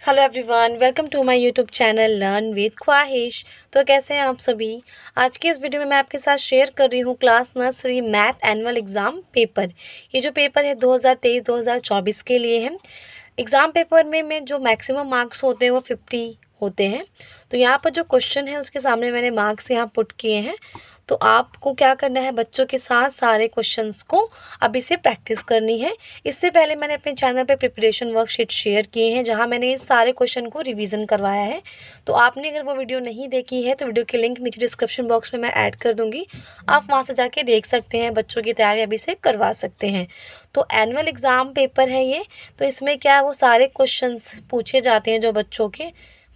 Hello everyone, welcome to my YouTube channel learn with Khwahish. तो कैसे हैं आप सभी। आज की इस वीडियो में मैं आपके साथ शेयर कर रही हूँ class nursery math annual exam paper. ये जो पेपर है 2023-2024 के लिए है। एग्ज़ाम पेपर में जो मैक्सिमम मार्क्स होते हैं वो 50 होते हैं। तो यहाँ पर जो क्वेश्चन है उसके सामने मैंने मार्क्स यहाँ पुट किए हैं। तो आपको क्या करना है, बच्चों के साथ सारे क्वेश्चंस को अभी से प्रैक्टिस करनी है। इससे पहले मैंने अपने चैनल पे प्रिपरेशन वर्कशीट शेयर किए हैं जहां मैंने इस सारे क्वेश्चन को रिवीजन करवाया है। तो आपने अगर वो वीडियो नहीं देखी है तो वीडियो की लिंक नीचे डिस्क्रिप्शन बॉक्स में मैं ऐड कर दूँगी, आप वहाँ से जाके देख सकते हैं, बच्चों की तैयारी अभी से करवा सकते हैं। तो एनुअल एग्ज़ाम पेपर है ये। तो इसमें क्या है, वो सारे क्वेश्चंस पूछे जाते हैं जो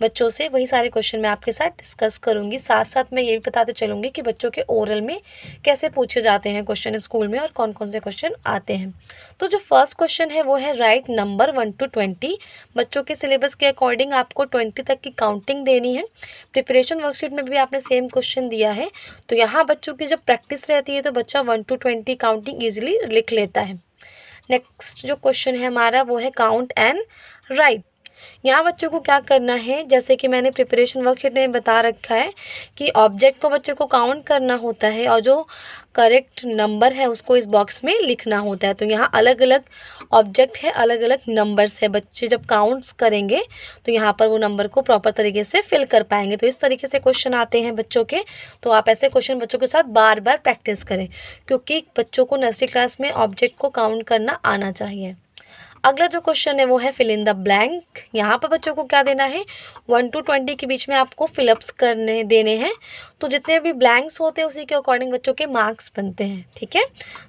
बच्चों से वही सारे क्वेश्चन मैं आपके साथ डिस्कस करूंगी। साथ साथ मैं ये भी बताते चलूँगी कि बच्चों के ओरल में कैसे पूछे जाते हैं क्वेश्चन स्कूल में और कौन कौन से क्वेश्चन आते हैं। तो जो फर्स्ट क्वेश्चन है वो है राइट नंबर 1 to 20। बच्चों के सिलेबस के अकॉर्डिंग आपको 20 तक की काउंटिंग देनी है। प्रिपरेशन वर्कशीट में भी आपने सेम क्वेश्चन दिया है। तो यहाँ बच्चों की जब प्रैक्टिस रहती है तो बच्चा 1 to 20 काउंटिंग ईजिली लिख लेता है। नेक्स्ट जो क्वेश्चन है हमारा वो है काउंट एंड राइट। यहाँ बच्चों को क्या करना है, जैसे कि मैंने प्रिपरेशन वर्कशीट में बता रखा है कि ऑब्जेक्ट को बच्चों को काउंट करना होता है और जो करेक्ट नंबर है उसको इस बॉक्स में लिखना होता है। तो यहाँ अलग अलग ऑब्जेक्ट है, अलग अलग नंबर्स है। बच्चे जब काउंट्स करेंगे तो यहाँ पर वो नंबर को प्रॉपर तरीके से फिल कर पाएंगे। तो इस तरीके से क्वेश्चन आते हैं बच्चों के। तो आप ऐसे क्वेश्चन बच्चों के साथ बार बार प्रैक्टिस करें, क्योंकि बच्चों को नर्सरी क्लास में ऑब्जेक्ट को काउंट करना आना चाहिए। अगला जो क्वेश्चन है वो है फिल इन द ब्लैंक। यहाँ पर बच्चों को क्या देना है, 1 to 20 के बीच में आपको फिलअप्स करने देने हैं। तो जितने भी ब्लैंक्स होते हैं उसी के अकॉर्डिंग बच्चों के मार्क्स बनते हैं, ठीक है।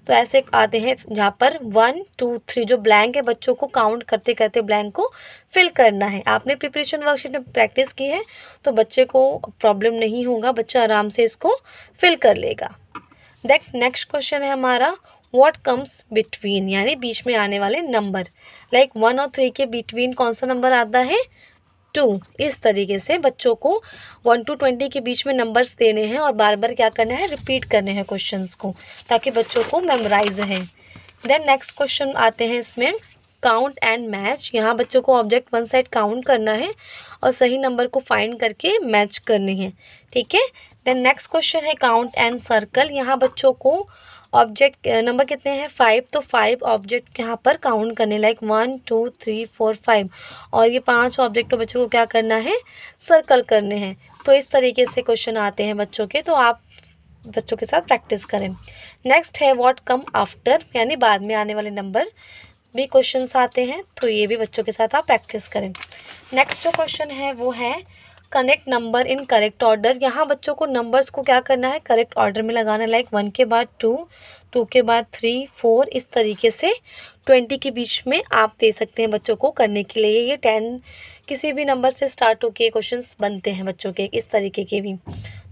तो ऐसे आते हैं जहाँ पर 1 2 3 जो ब्लैंक है बच्चों को काउंट करते करते ब्लैंक को फिल करना है। आपने प्रिपरेशन वर्कशीट में प्रैक्टिस की है तो बच्चे को प्रॉब्लम नहीं होगा, बच्चा आराम से इसको फिल कर लेगा। नेक्स्ट क्वेश्चन है हमारा व्हाट कम्स बिटवीन, यानी बीच में आने वाले नंबर। लाइक 1 और 3 के बिटवीन कौन सा नंबर आता है, 2। इस तरीके से बच्चों को 1 to 20 के बीच में नंबर्स देने हैं और बार बार क्या करना है, रिपीट करने हैं क्वेश्चंस को, ताकि बच्चों को मेमोराइज है। देन नेक्स्ट क्वेश्चन आते हैं इसमें काउंट एंड मैच। यहाँ बच्चों को ऑब्जेक्ट वन साइड काउंट करना है और सही नंबर को फाइंड करके मैच करने हैं, ठीक है। देन नेक्स्ट क्वेश्चन है काउंट एंड सर्कल। यहाँ बच्चों को ऑब्जेक्ट नंबर कितने हैं, 5। तो 5 ऑब्जेक्ट यहाँ पर काउंट करने, लाइक 1 2 3 4 5, और ये 5 ऑब्जेक्ट बच्चों को क्या करना है, सर्कल करने हैं। तो इस तरीके से क्वेश्चन आते हैं बच्चों के, तो आप बच्चों के साथ प्रैक्टिस करें। नेक्स्ट है व्हाट कम आफ्टर, यानी बाद में आने वाले नंबर भी क्वेश्चंस आते हैं, तो ये भी बच्चों के साथ आप प्रैक्टिस करें। नेक्स्ट जो क्वेश्चन है वो है connect number in correct order. यहाँ बच्चों को नंबर्स को क्या करना है, करेक्ट ऑर्डर में लगाना है। लाइक 1 के बाद 2, 2 के बाद 3 4, इस तरीके से 20 के बीच में आप दे सकते हैं बच्चों को करने के लिए। ये 10 किसी भी नंबर से स्टार्ट होकर क्वेश्चंस बनते हैं बच्चों के इस तरीके के भी,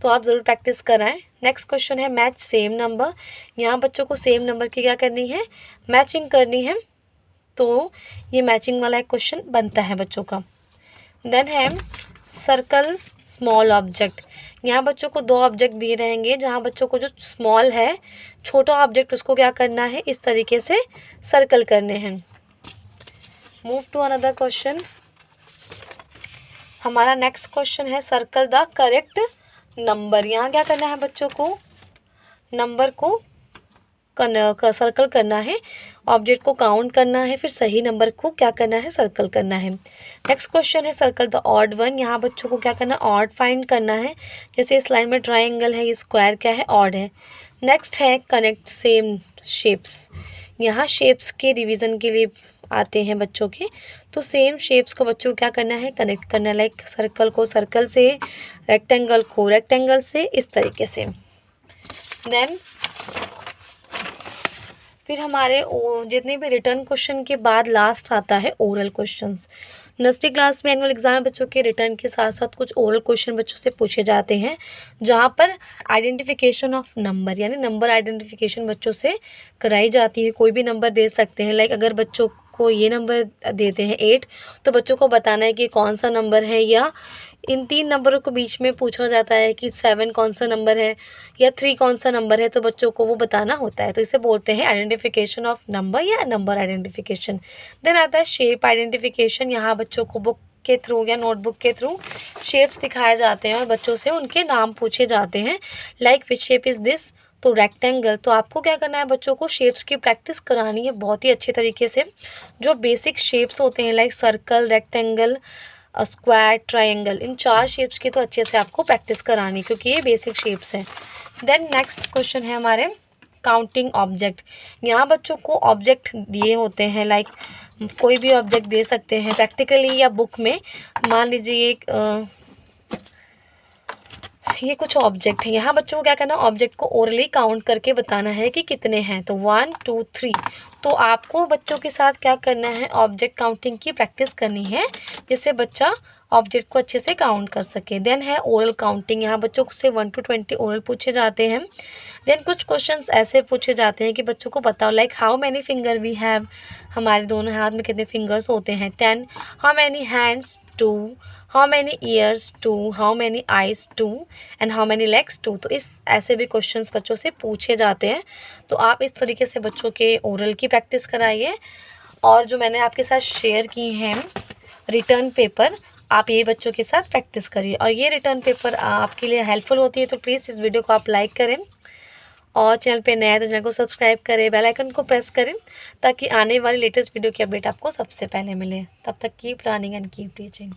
तो आप ज़रूर प्रैक्टिस कराएं। नेक्स्ट क्वेश्चन है मैच सेम नंबर। यहाँ बच्चों को सेम नंबर की क्या करनी है, मैचिंग करनी है। तो ये मैचिंग वाला एक क्वेश्चन बनता है बच्चों का। देन है सर्कल स्मॉल ऑब्जेक्ट। यहाँ बच्चों को 2 ऑब्जेक्ट दिए रहेंगे, जहाँ बच्चों को जो स्मॉल है, छोटा ऑब्जेक्ट, उसको क्या करना है, इस तरीके से सर्कल करने हैं। Move to another question. हमारा नेक्स्ट क्वेश्चन है सर्कल द करेक्ट नंबर। यहाँ क्या करना है, बच्चों को नंबर को सर्कल करना है, ऑब्जेक्ट को काउंट करना है, फिर सही नंबर को क्या करना है, सर्कल करना है। नेक्स्ट क्वेश्चन है सर्कल द ऑड वन। यहाँ बच्चों को क्या करना है, ऑड फाइंड करना है। जैसे इस लाइन में ट्राइंगल है, ये स्क्वायर क्या है, ऑड है। नेक्स्ट है कनेक्ट सेम शेप्स। यहाँ शेप्स के रिवीजन के लिए आते हैं बच्चों के, तो सेम शेप्स को बच्चों को क्या करना है, कनेक्ट करना है। लाइक सर्कल को सर्कल से, रेक्टेंगल को रेक्टेंगल से, इस तरीके से। देन फिर हमारे जितने भी रिटर्न क्वेश्चन के बाद लास्ट आता है ओरल क्वेश्चंस। नर्सरी क्लास में एनुअल एग्जाम में बच्चों के रिटर्न के साथ साथ कुछ ओरल क्वेश्चन बच्चों से पूछे जाते हैं, जहाँ पर आइडेंटिफिकेशन ऑफ नंबर, यानी नंबर आइडेंटिफिकेशन बच्चों से कराई जाती है। कोई भी नंबर दे सकते हैं, लाइक अगर बच्चों को ये नंबर देते हैं 8, तो बच्चों को बताना है कि कौन सा नंबर है, या इन 3 नंबरों के बीच में पूछा जाता है कि 7 कौन सा नंबर है या 3 कौन सा नंबर है, तो बच्चों को वो बताना होता है। तो इसे बोलते हैं आइडेंटिफिकेशन ऑफ नंबर या नंबर आइडेंटिफिकेशन। देन आता है शेप आइडेंटिफिकेशन। यहाँ बच्चों को बुक के थ्रू या नोटबुक के थ्रू शेप्स दिखाए जाते हैं और बच्चों से उनके नाम पूछे जाते हैं। Like which shape is this, तो रेक्टेंगल। तो आपको क्या करना है, बच्चों को शेप्स की प्रैक्टिस करानी है बहुत ही अच्छे तरीके से। जो बेसिक शेप्स होते हैं like circle, rectangle, square, triangle, इन 4 शेप्स की तो अच्छे से आपको प्रैक्टिस करानी क्योंकि ये बेसिक शेप्स हैं। देन नेक्स्ट क्वेश्चन है हमारे काउंटिंग ऑब्जेक्ट। यहाँ बच्चों को ऑब्जेक्ट दिए होते हैं, लाइक कोई भी ऑब्जेक्ट दे सकते हैं प्रैक्टिकली या बुक में। मान लीजिए ये कुछ ऑब्जेक्ट है। यहाँ बच्चों को क्या करना है, ऑब्जेक्ट को ओरली काउंट करके बताना है कि कितने हैं। तो 1 2 3। तो आपको बच्चों के साथ क्या करना है, ऑब्जेक्ट काउंटिंग की प्रैक्टिस करनी है जिससे बच्चा ऑब्जेक्ट को अच्छे से काउंट कर सके। देन है ओरल काउंटिंग। यहाँ बच्चों से 1 to 20 ओरल पूछे जाते हैं। देन कुछ क्वेश्चंस ऐसे पूछे जाते हैं कि बच्चों को बताओ like how many finger we have, हमारे दोनों हाथ में कितने फिंगर्स होते हैं। 10। How many hands, 2। How many ears, 2। How many eyes, 2। And how many legs, 2। तो इस ऐसे भी क्वेश्चंस बच्चों से पूछे जाते हैं। तो आप इस तरीके से बच्चों के ओरल की प्रैक्टिस कराइए। और जो मैंने आपके साथ शेयर की हैं रिटर्न पेपर, आप ये बच्चों के साथ प्रैक्टिस करिए। और ये रिटर्न पेपर आपके लिए हेल्पफुल होती है तो प्लीज़ इस वीडियो को आप लाइक करें और चैनल पे नया है तो चैनल को सब्सक्राइब करें, बेल आइकन को प्रेस करें ताकि आने वाली लेटेस्ट वीडियो की अपडेट आपको सबसे पहले मिले। तब तक keep learning and keep teaching.